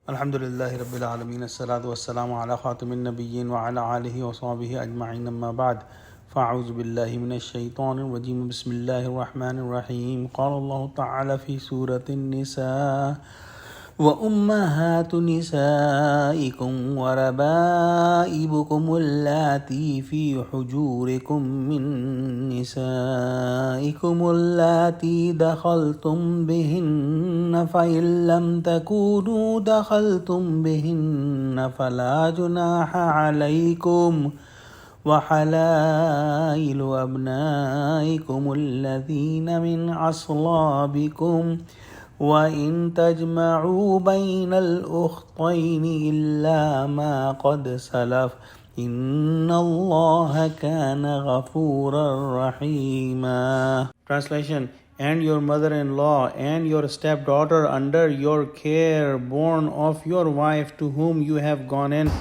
Alhamdulillahi Rabbil Alameen, As-salatu was-salamu ala khatamin nabiyyin wa ala alihi wa sahbihi ajma'in, amma ba'd. فأعوذ بالله من الشيطان الرجيم بسم الله الرحمن الرحيم قال الله تعالى في سورة النساء وأمهات نسائكم وربائبكم اللاتي في حجوركم من نسائكم اللاتي دخلتم بهن فإن لم تكونوا دخلتم بهن فلا جناح عليكم وحلائل أبنائكم الذين من أصلابكم وإن تجمعوا بين الأختين إلا ما قد سلف إن الله كان غفورا رحيما. Translation: And your mother-in-law and your stepdaughter under your care, born of your wife to whom you have gone in.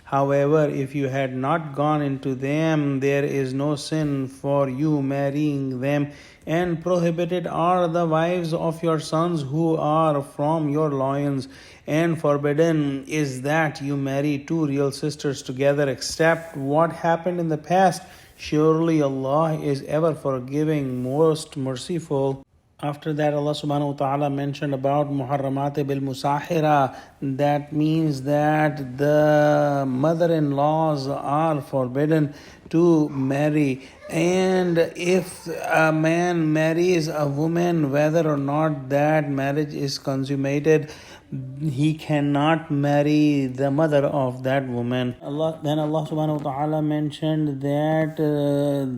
However, if you had not gone into them, there is no sin for you marrying them, and prohibited are the wives of your sons who are from your loins, and forbidden is that you marry two real sisters together except what happened in the past. Surely Allah is ever forgiving, most merciful. After that, Allah subhanahu wa ta'ala mentioned about muharramat bil musahira. That means that the mother-in-laws are forbidden to marry. And if a man marries a woman, whether or not that marriage is consummated, he cannot marry the mother of that woman. Then Allah subhanahu wa ta'ala mentioned that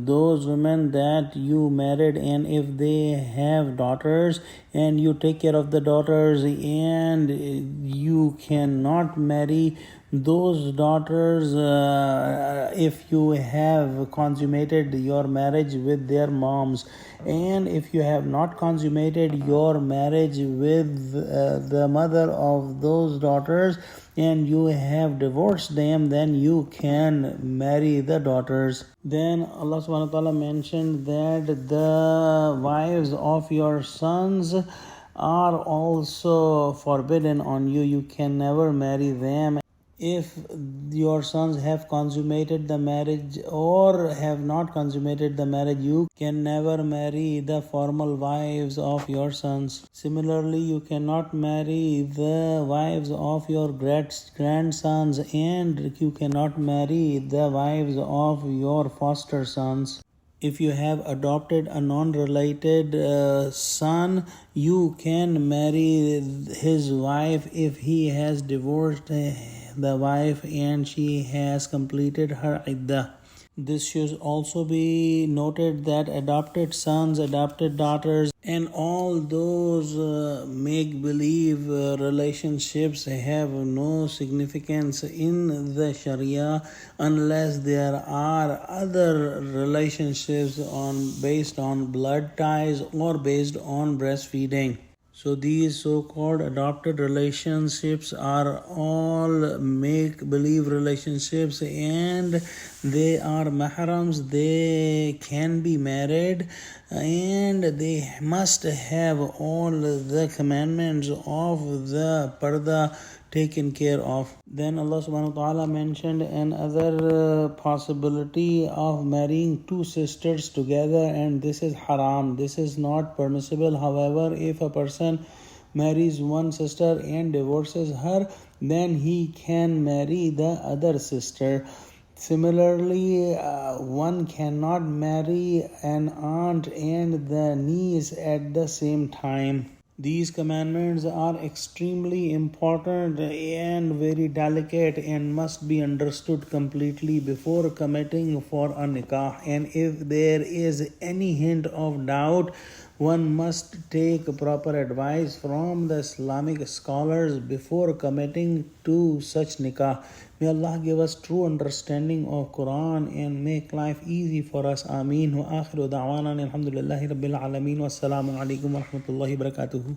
those women that you married, and if they have daughters and you take care of the daughters, and you cannot marry those daughters if you have consummated your marriage with their moms, and if you have not consummated your marriage with the mother of those daughters and you have divorced them, then you can marry the daughters. Then Allah subhanahu wa ta'ala mentioned that the wives of your sons are also forbidden on you. You can never marry them. If your sons have consummated the marriage or have not consummated the marriage, you can never marry the formal wives of your sons. Similarly, you cannot marry the wives of your grandsons, and you cannot marry the wives of your foster sons. If you have adopted a non-related son, you can marry his wife if he has divorced the wife and she has completed her iddah. This should also be noted that adopted sons, adopted daughters, and all those make-believe relationships have no significance in the Sharia unless there are other relationships based on blood ties or based on breastfeeding. So these so-called adopted relationships are all make-believe relationships, and they are mahrams. They can be married, and they must have all the commandments of the parda taken care of. Then Allah subhanahu wa ta'ala mentioned another possibility of marrying two sisters together, and this is haram. This is not permissible. However, if a person marries one sister and divorces her, then he can marry the other sister. Similarly, one cannot marry an aunt and the niece at the same time. These commandments are extremely important and very delicate and must be understood completely before committing for a nikah. And if there is any hint of doubt, one must take proper advice from the Islamic scholars before committing to such nikah. May Allah give us true understanding of Quran and make life easy for us. Ameen. Wa akhiru da'wana alhamdulillahi rabbil alameen. Wassalamu alaikum wa rahmatullahi wa barakatuhu.